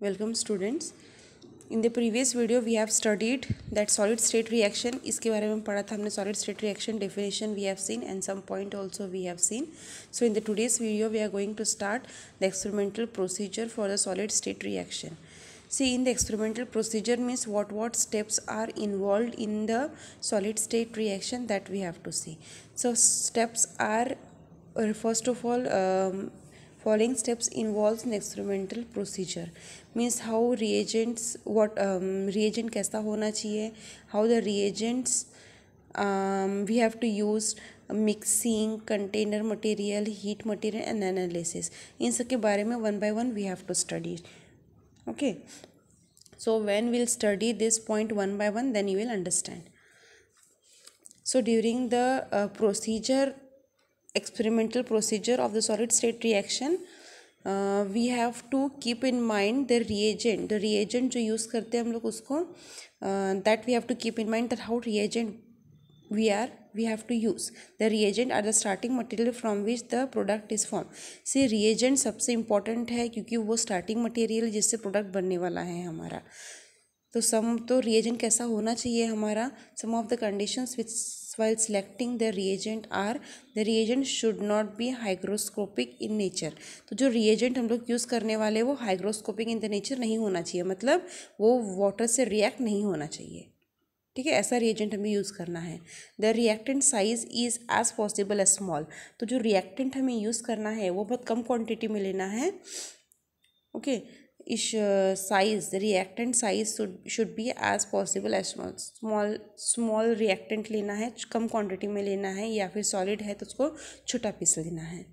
Welcome students. In the previous video we have studied that solid state reaction. इसके बारे में पढ़ा था हमने. solid state reaction definition we have seen and some point also we have seen. So in the today's video we are going to start the experimental procedure for the solid state reaction. See, in the experimental procedure means what steps are involved in the solid state reaction that we have to see. So steps are first of all following steps involves an experimental procedure. Means how reagents, what reagent कैसा होना चाहिए, how the reagents we have to use, mixing, container material, heat material and analysis. इन सब के बारे में one by one we have to study. Okay, so when we'll study this point one by one, then you will understand. So during the experimental procedure of the solid state reaction, we have to keep in mind the reagent जो use करते हैं हम लोग उसको, that we have to keep in mind that how reagent we have to use. The reagent are the starting material from which the product is formed. See, reagent सबसे important है क्योंकि वो starting material जिससे product बनने वाला है हमारा. तो reagent कैसा होना चाहिए हमारा. Some of the conditions which while selecting the reagent are, the reagent should not be hygroscopic in nature. तो जो reagent हम लोग यूज़ करने वाले वो hygroscopic in the nature नहीं होना चाहिए, मतलब वो water से react नहीं होना चाहिए. ठीक है, ऐसा reagent हमें यूज़ करना है. The reactant size is as possible as small. तो जो reactant हमें यूज़ करना है वो बहुत कम क्वांटिटी में लेना है. ओके, इस size reactant size should be as possible as small reactant लेना है, कम क्वांटिटी में लेना है, या फिर सॉलिड है तो उसको छोटा पीस लेना है.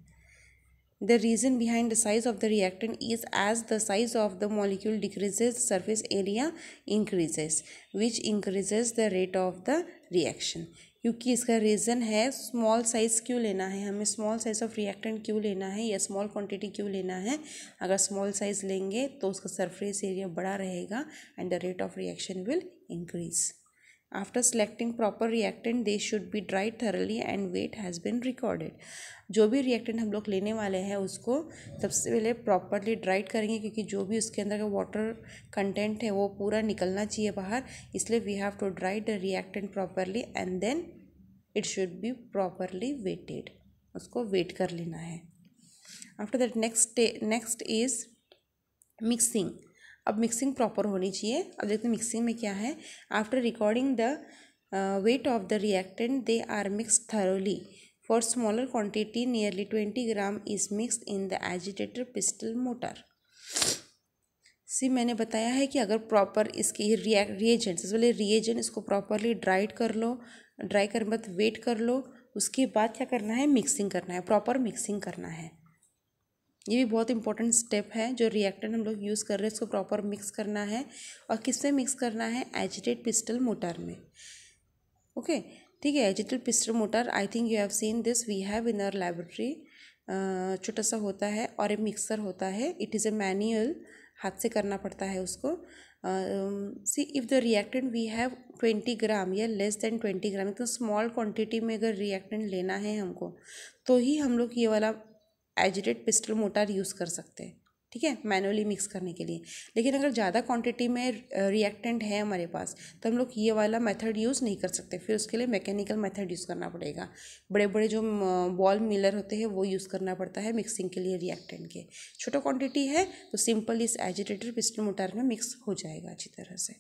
The reason behind the size of the reactant is as the size of the molecule decreases, surface area increases, which increases the rate of the reaction. क्योंकि इसका रीज़न है स्मॉल साइज़ क्यों लेना है, हमें स्मॉल साइज़ ऑफ रिएक्टेंट क्यों लेना है या स्मॉल क्वांटिटी क्यों लेना है. अगर स्मॉल साइज़ लेंगे तो उसका सरफेस एरिया बड़ा रहेगा and the rate of reaction will increase. After selecting proper reactant they should be dried thoroughly and weight has been recorded. जो भी रिएक्टेंट हम लोग लेने वाले हैं उसको सबसे पहले प्रॉपरली ड्राइड करेंगे क्योंकि जो भी उसके अंदर का वाटर कंटेंट है वो पूरा निकलना चाहिए बाहर. इसलिए we have to dried the reactant properly and then it should be properly weighted. उसको वेट कर लेना है. After that next is mixing. अब मिक्सिंग प्रॉपर होनी चाहिए. अब देखते हैं मिक्सिंग में क्या है. After recording the weight of the reactant they are mixed thoroughly. For smaller quantity nearly 20 gram is mixed in the agitator pistol motor. सी मैंने बताया है कि अगर प्रॉपर इसके रिएजेंट्स इस वाले रिएजेंट इसको प्रॉपरली ड्राइड कर लो, ड्राई कर मत वेट कर लो. उसके बाद क्या करना है, मिक्सिंग करना है, प्रॉपर मिक्सिंग करना है. ये भी बहुत इंपॉर्टेंट स्टेप है. जो रिएक्टेंट हम लोग यूज़ कर रहे हैं इसको प्रॉपर मिक्स करना है. और किससे मिक्स करना है, एजिटेट पिस्टल मोटर में. ओके, ठीक है. Agitate pestle mortar I think you have seen this, we have in our laboratory. छोटा सा होता है और एक मिक्सर होता है. इट इज़ ए मैनुअल, हाथ से करना पड़ता है उसको. See if the reactant we have 20 gram या लेस देन 20 ग्राम, तो स्मॉल क्वांटिटी में अगर रिएक्टेंट लेना है हमको तो ही हम लोग ये वाला एजिटेट पिस्टल मोटर यूज़ कर सकते हैं. ठीक है, मैनुअली मिक्स करने के लिए. लेकिन अगर ज़्यादा क्वांटिटी में रिएक्टेंट है हमारे पास तो हम लोग ये वाला मेथड यूज़ नहीं कर सकते. फिर उसके लिए मैकेनिकल मेथड यूज़ करना पड़ेगा. बड़े बड़े जो बॉल मिलर होते हैं वो यूज़ करना पड़ता है मिक्सिंग के लिए रिएक्टेंट के. छोटा क्वांटिटी है तो सिंपल इस एजिटेटर पिस्टल मोटर में मिक्स हो जाएगा अच्छी तरह से.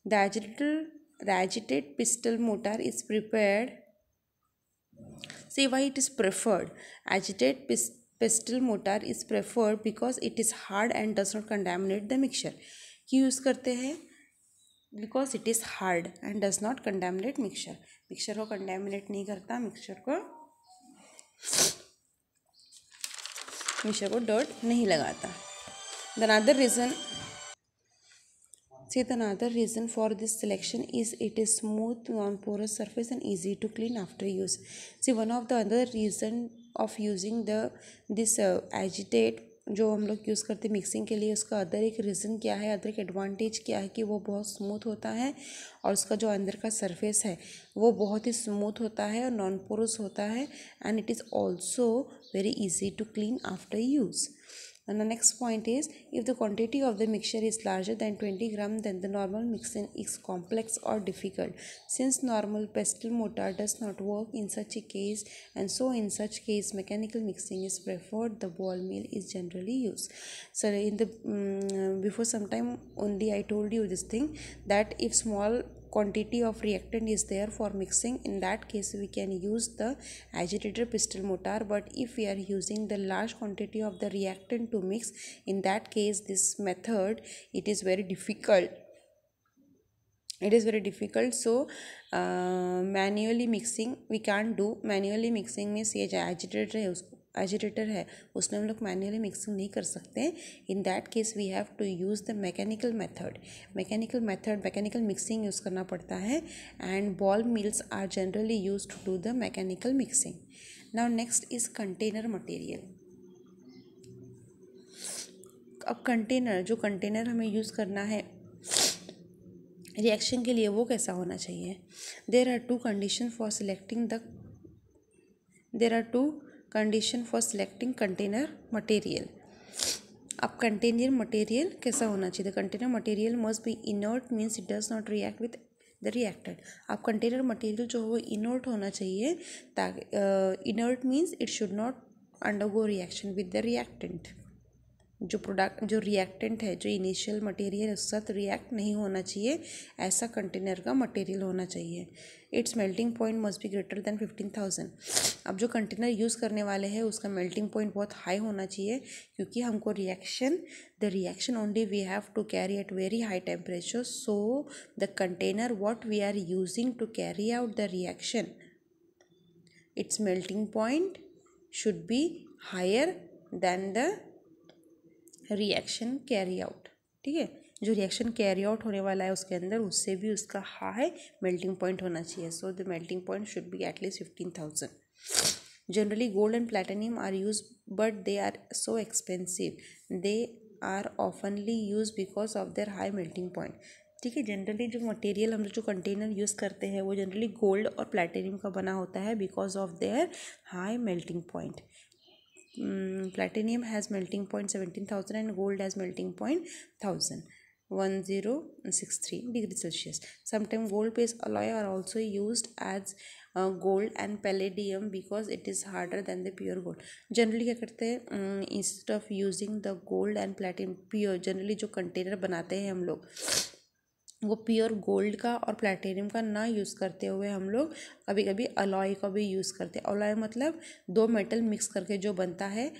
The agitate pestle motor is prepared. See why it is preferred. Agitated pistol motor is preferred because it is hard and does not contaminate the mixture. क्यों use करते हैं, because it is hard and does not contaminate mixture. Mixture को contaminate नहीं करता, mixture को dirt नहीं लगाता. Another reason for this selection is it is smooth, non-porous surface and easy to clean after use. See, one of the other reason of using this agitate जो हम लोग use करते हैं मिक्सिंग के लिए, उसका अदर एक रीज़न क्या है, अदर एक एडवांटेज क्या है कि वो बहुत स्मूथ होता है और उसका जो अंदर का सरफेस है वो बहुत ही स्मूथ होता है और नॉन पोरस होता है. And it is also very easy to clean after use. And the next point is, if the quantity of the mixture is larger than 20 gram, then the normal mixing is complex or difficult. Since normal pestle mortar does not work in such a case, and so in such case mechanical mixing is preferred, the ball mill is generally used. So in the before some time only I told you this thing, that if small quantity of reactant is there for mixing, in that case we can use the agitator pistol mortar. But if we are using the large quantity of the reactant to mix, in that case this method, it is very difficult. So manually mixing we can't do. Manually mixing means ये जो agitator है उसमें हम लोग manually mixing नहीं कर सकते. In that case we have to use the mechanical mixing use करना पड़ता है. And ball mills are generally use to do the mechanical mixing. Now next is container material. अब जो कंटेनर हमें यूज़ करना है रिएक्शन के लिए, वो कैसा होना चाहिए. There are two condition for selecting container material. अब कंटेनर मटेरियल कैसा होना चाहिए. The container material must be inert, means it does not react with the reactant. अब कंटेनर मटेरियल जो वो इनर्ट होना चाहिए, ताकि inert means it should not undergo reaction with the reactant. जो रिएक्टेंट है, जो इनिशियल मटेरियल है, उसके साथ रिएक्ट नहीं होना चाहिए. ऐसा कंटेनर का मटेरियल होना चाहिए. It's melting point must be greater than 15,000. अब जो कंटेनर यूज़ करने वाले हैं उसका मेल्टिंग पॉइंट बहुत हाई होना चाहिए, क्योंकि हमको the reaction only we have to carry at very high temperature. So the container what we are using to carry out the reaction, its melting point should be higher than the reaction carry out. ठीक है, जो reaction carry out होने वाला है उसके अंदर, उससे भी उसका हाई मेल्टिंग पॉइंट होना चाहिए. So the melting point should be at least 15,000. Generally gold and platinum are use, but they are so expensive. They are oftenly use because of their high melting point. ठीक है, generally जो material हम लोग जो container use करते हैं वो generally gold और प्लैटिनम का बना होता है, because of their high melting point. Platinum has melting point 17,000 and gold has melting point 1063 degrees Celsius. Sometimes gold-based alloy are also used as gold and palladium because it is harder than the pure gold. Generally क्या करते हैं, instead of using the gold and platinum pure, generally जो container बनाते हैं हम लोग, वो pure gold का और प्लैटिनम का ना यूज़ करते हुए हम लोग कभी कभी अलॉय का भी यूज़ करते हैं. अलॉय मतलब दो मेटल मिक्स करके जो बनता है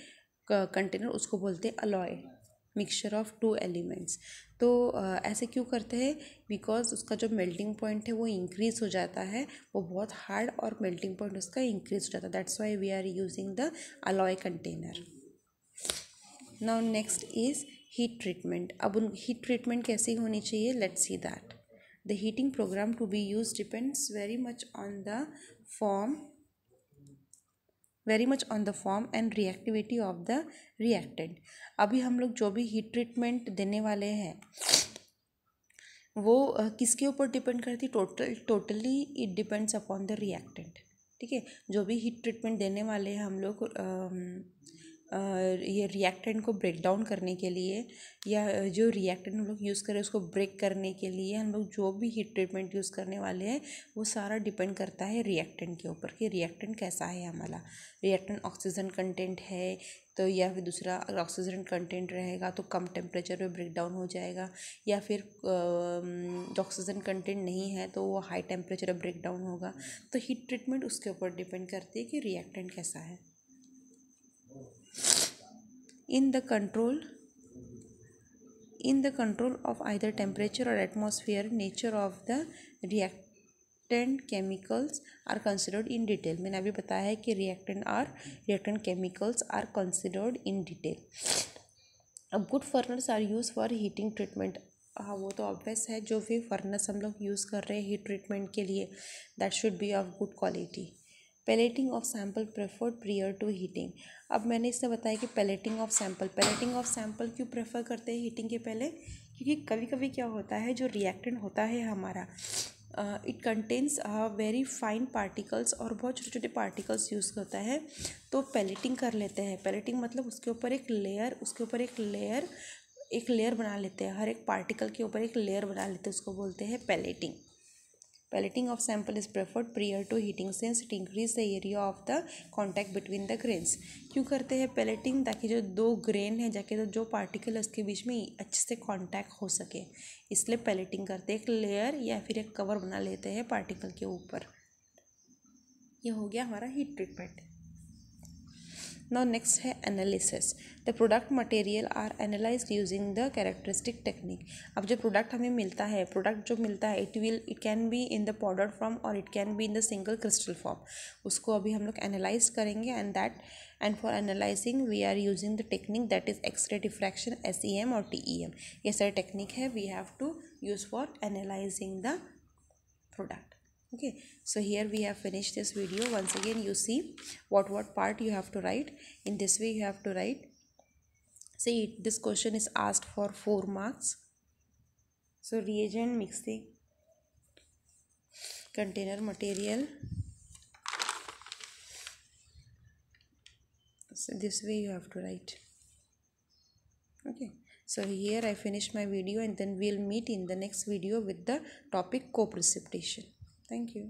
कंटेनर, उसको बोलते हैं alloy, mixture of two elements. तो ऐसे क्यों करते हैं, बिकॉज उसका जो मेल्टिंग पॉइंट है वो इंक्रीज़ हो जाता है, वो बहुत हार्ड और मेल्टिंग पॉइंट उसका इंक्रीज हो जाता है. That's why we are using the alloy container. Now next is heat treatment. अब हीट ट्रीटमेंट कैसी होनी चाहिए, let's see that. The heating program to be use depends very much on the form and reactivity of the reactant. अभी हम लोग जो भी heat treatment देने वाले हैं वो किसके ऊपर डिपेंड करती, totally it depends upon the reactant. ठीक है, जो भी हीट ट्रीटमेंट देने वाले हैं हम लोग ये रिएक्टेंट को ब्रेक डाउन करने के लिए, या जो रिएक्टेंट हम लोग यूज़ करें उसको ब्रेक करने के लिए, हम लोग जो भी हीट ट्रीटमेंट यूज़ करने वाले हैं वो सारा डिपेंड करता है रिएक्टेंट के ऊपर, कि रिएक्टेंट कैसा है हमारा. रिएक्टेंट ऑक्सीजन कंटेंट है तो, या फिर दूसरा अगर ऑक्सीजन कंटेंट रहेगा तो कम टेम्परेचर पे ब्रेक डाउन हो जाएगा, या फिर ऑक्सीजन कंटेंट नहीं है तो वो हाई टेम्परेचर पे ब्रेक डाउन होगा. तो हीट ट्रीटमेंट उसके ऊपर डिपेंड करती है कि रिएक्टेंट कैसा है. In the control of either temperature or atmosphere, nature of the reactant chemicals are considered in detail. मैंने अभी बताया है कि reactant chemicals are considered in detail. अब good furnace are used for heating treatment. हाँ, वो तो ऑब्वियस है. जो भी फर्नेस हम लोग यूज़ कर रहे हैं हीट ट्रीटमेंट के लिए, that should be of good quality. Pelleting of sample preferred prior to heating. अब मैंने इससे बताया कि पैलेटिंग ऑफ सैम्पल क्यों प्रेफर करते हैं हीटिंग के पहले, क्योंकि कभी कभी क्या होता है, जो रिएक्टेंट होता है हमारा, it contains very fine particles और बहुत छोटे छोटे पार्टिकल्स यूज़ करता है। तो पैलेटिंग कर लेते हैं। पैलेटिंग मतलब उसके ऊपर एक लेयर बना लेते हैं। हर एक पार्टिकल के ऊपर एक लेयर बना लेते हैं, उसको बोलते हैं pelleting. Pelleting of sample is preferred prior to heating since it increase the area of the contact between the grains. क्यों करते हैं पैलेटिंग? ताकि जो दो ग्रेन है जाके तो जो पार्टिकल है उसके बीच में अच्छे से कॉन्टैक्ट हो सके, इसलिए पैलेटिंग करते हैं। एक लेयर या फिर एक कवर बना लेते हैं पार्टिकल के ऊपर। ये हो गया हमारा हीट ट्रीटमेंट। नाउ नेक्स्ट है analysis. The product material are analysed using the characteristic technique. अब जो प्रोडक्ट हमें मिलता है, it can be in the powder form और it can be in the single crystal form. उसको अभी हम लोग एनालाइज करेंगे and for analysing we are using the technique that is X ray diffraction, SEM और TEM। ये सारी टेक्निक है we have to use for analysing the product. Okay, so here we have finished this video. Once again you see what part you have to write. In this way you have to write. See, this question is asked for 4 marks. So reagent, mixing, container material. So this way you have to write. Okay, so here I finish my video and then we'll meet in the next video with the topic co-precipitation. Thank you.